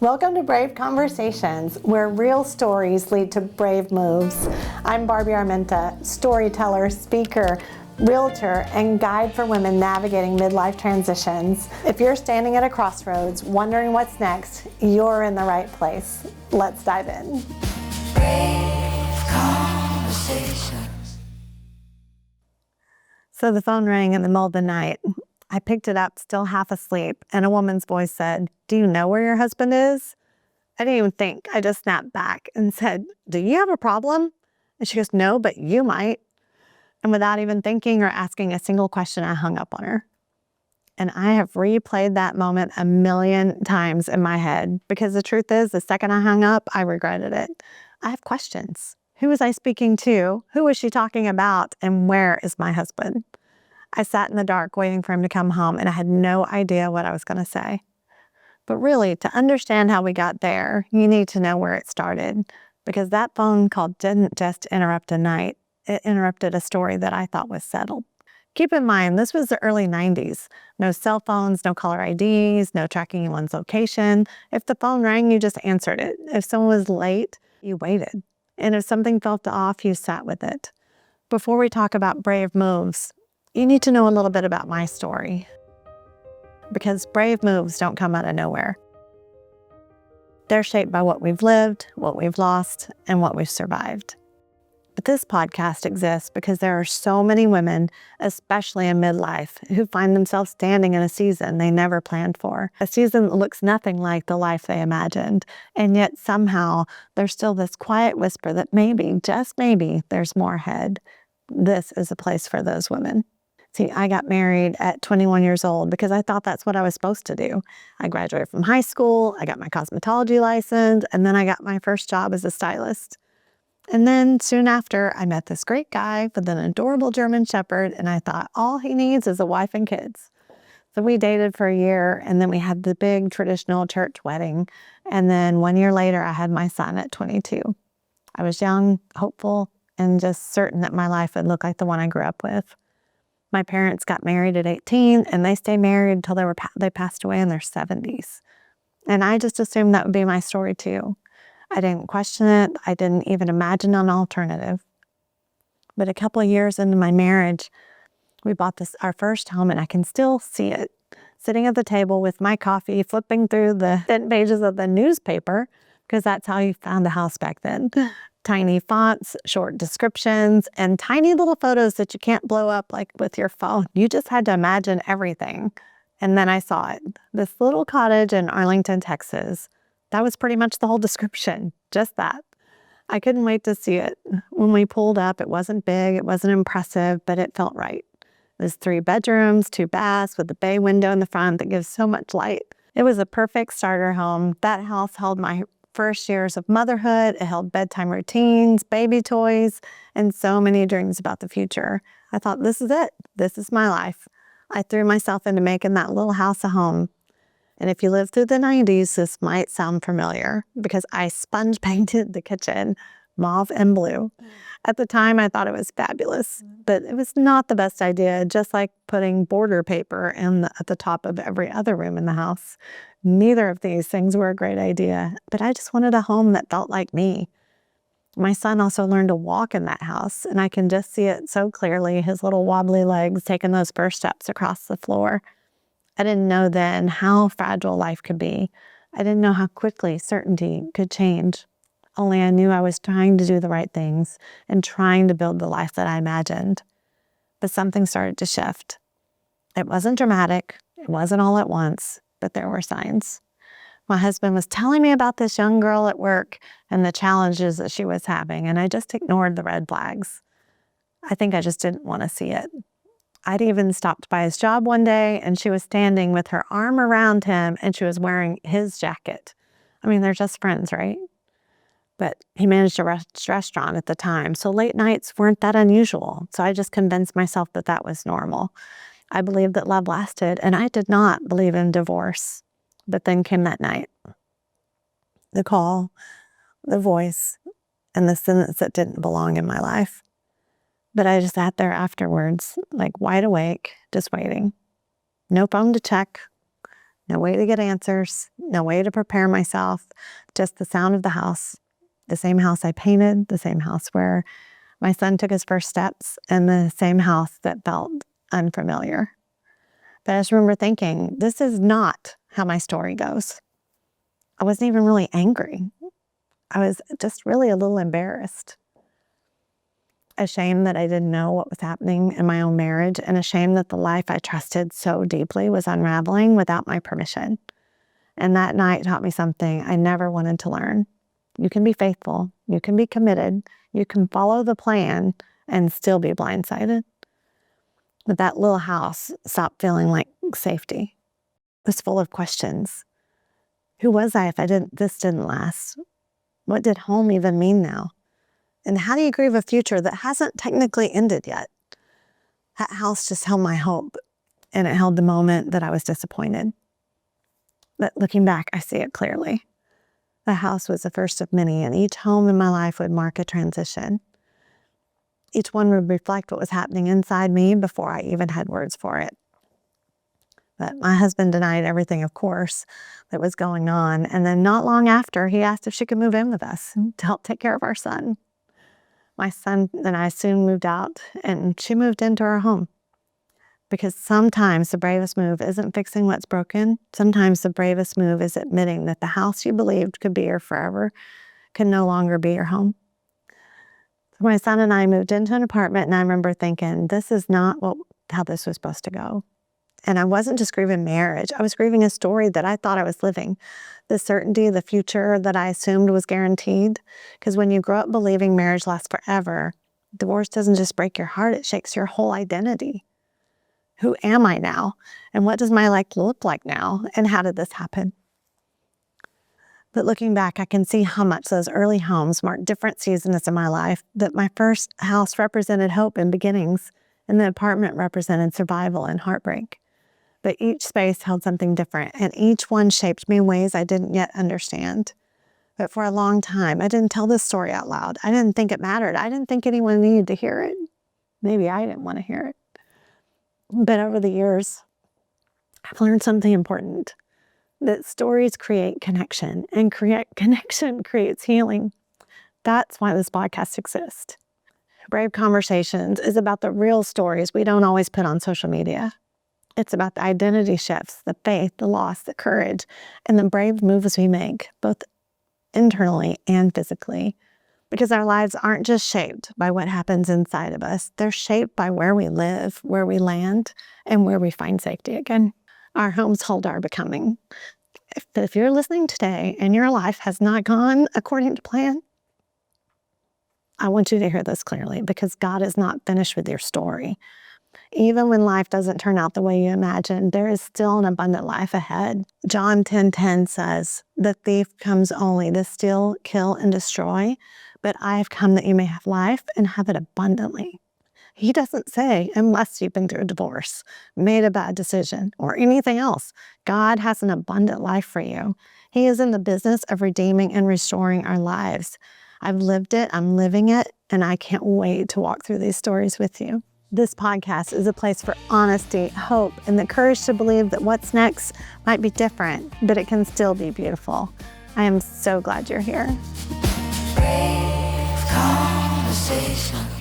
Welcome to Brave Conversations, where real stories lead to brave moves. I'm Barbie Armenta, storyteller, speaker, realtor, and guide for women navigating midlife transitions. If you're standing at a crossroads, wondering what's next, you're in the right place. Let's dive in. Brave Conversations. So the phone rang in the middle of the night. I picked it up, still half asleep, and a woman's voice said, "Do you know where your husband is?" I didn't even think. I just snapped back and said, "Do you have a problem?" And she goes, "No, but you might." And without even thinking or asking a single question, I hung up on her. And I have replayed that moment a million times in my head because the truth is, the second I hung up, I regretted it. I have questions. Who was I speaking to? Who was she talking about? And where is my husband? I sat in the dark waiting for him to come home, and I had no idea what I was going to say. But really, to understand how we got there, you need to know where it started, because that phone call didn't just interrupt a night. It interrupted a story that I thought was settled. Keep in mind, this was the early 90s. No cell phones, no caller IDs, no tracking anyone's location. If the phone rang, you just answered it. If someone was late, you waited. And if something felt off, you sat with it. Before we talk about brave moves, you need to know a little bit about my story, because brave moves don't come out of nowhere. They're shaped by what we've lived, what we've lost, and what we've survived. But this podcast exists because there are so many women, especially in midlife, who find themselves standing in a season they never planned for, a season that looks nothing like the life they imagined. And yet somehow there's still this quiet whisper that maybe, just maybe, there's more ahead. This is a place for those women. See, I got married at 21 years old because I thought that's what I was supposed to do. I graduated from high school, I got my cosmetology license, and then I got my first job as a stylist. And then soon after, I met this great guy with an adorable German Shepherd, and I thought all he needs is a wife and kids. So we dated for a year, and then we had the big traditional church wedding. And then 1 year later, I had my son at 22. I was young, hopeful, and just certain that my life would look like the one I grew up with. My parents got married at 18, and they stayed married until they passed away in their 70s. And I just assumed that would be my story too. I didn't question it. I didn't even imagine an alternative. But a couple of years into my marriage, we bought our first home, and I can still see it. Sitting at the table with my coffee, flipping through the thin pages of the newspaper, because that's how you found a house back then. Tiny fonts, short descriptions, and tiny little photos that you can't blow up like with your phone. You just had to imagine everything. And then I saw it. This little cottage in Arlington, Texas. That was pretty much the whole description, just that. I couldn't wait to see it. When we pulled up, it wasn't big, it wasn't impressive, but it felt right. It was 3 bedrooms, 2 baths with a bay window in the front that gives so much light. It was a perfect starter home. That house held my first years of motherhood. It held bedtime routines, baby toys, and so many dreams about the future. I thought, this is it. This is my life. I threw myself into making that little house a home. And if you lived through the 90s, this might sound familiar because I sponge painted the kitchen mauve and blue. At the time, I thought it was fabulous, but it was not the best idea, just like putting border paper at the top of every other room in the house. Neither of these things were a great idea, but I just wanted a home that felt like me. My son also learned to walk in that house, and I can just see it so clearly, his little wobbly legs taking those first steps across the floor. I didn't know then how fragile life could be. I didn't know how quickly certainty could change. Only I knew I was trying to do the right things and trying to build the life that I imagined. But something started to shift. It wasn't dramatic. It wasn't all at once, but there were signs. My husband was telling me about this young girl at work and the challenges that she was having, and I just ignored the red flags. I think I just didn't want to see it. I'd even stopped by his job one day, and she was standing with her arm around him, and she was wearing his jacket. I mean, they're just friends, right? But he managed a restaurant at the time, so late nights weren't that unusual. So I just convinced myself that that was normal. I believed that love lasted, and I did not believe in divorce. But then came that night. The call, the voice, and the sentence that didn't belong in my life. But I just sat there afterwards, like wide awake, just waiting. No phone to check, No way to get answers, no way to prepare myself, just the sound of the house, the same house I painted, the same house where my son took his first steps, and the same house that felt unfamiliar. But I just remember thinking, this is not how my story goes. I wasn't even really angry. I was just really a little embarrassed. Ashamed that I didn't know what was happening in my own marriage, and ashamed that the life I trusted so deeply was unraveling without my permission. And that night taught me something I never wanted to learn. You can be faithful, you can be committed, you can follow the plan and still be blindsided. But that little house stopped feeling like safety. It was full of questions. Who was I if this didn't last? What did home even mean now? And how do you grieve a future that hasn't technically ended yet? That house just held my hope, and it held the moment that I was disappointed. But looking back, I see it clearly. The house was the first of many, and each home in my life would mark a transition. Each one would reflect what was happening inside me before I even had words for it. But my husband denied everything, of course, that was going on. And then not long after, he asked if she could move in with us to help take care of our son. My son and I soon moved out, and she moved into our home. Because sometimes the bravest move isn't fixing what's broken. Sometimes the bravest move is admitting that the house you believed could be your forever can no longer be your home. So my son and I moved into an apartment, and I remember thinking, this is not how this was supposed to go. And I wasn't just grieving marriage. I was grieving a story that I thought I was living. The certainty, the future that I assumed was guaranteed. Because when you grow up believing marriage lasts forever, divorce doesn't just break your heart, it shakes your whole identity. Who am I now? And what does my life look like now? And how did this happen? But looking back, I can see how much those early homes marked different seasons in my life. That my first house represented hope and beginnings, and the apartment represented survival and heartbreak. But each space held something different, and each one shaped me in ways I didn't yet understand. But for a long time, I didn't tell this story out loud. I didn't think it mattered. I didn't think anyone needed to hear it. Maybe I didn't want to hear it. But over the years, I've learned something important, that stories create connection, and connection creates healing. That's why this podcast exists. Brave Conversations is about the real stories we don't always put on social media. It's about the identity shifts, the faith, the loss, the courage, and the brave moves we make, both internally and physically. Because our lives aren't just shaped by what happens inside of us. They're shaped by where we live, where we land, and where we find safety again. Our homes hold our becoming. If you're listening today and your life has not gone according to plan, I want you to hear this clearly, because God is not finished with your story. Even when life doesn't turn out the way you imagined, there is still an abundant life ahead. John 10:10 says, "The thief comes only to steal, kill, and destroy, but I have come that you may have life and have it abundantly." He doesn't say, unless you've been through a divorce, made a bad decision, or anything else. God has an abundant life for you. He is in the business of redeeming and restoring our lives. I've lived it, I'm living it, and I can't wait to walk through these stories with you. This podcast is a place for honesty, hope, and the courage to believe that what's next might be different, but it can still be beautiful. I am so glad you're here. Brave conversation.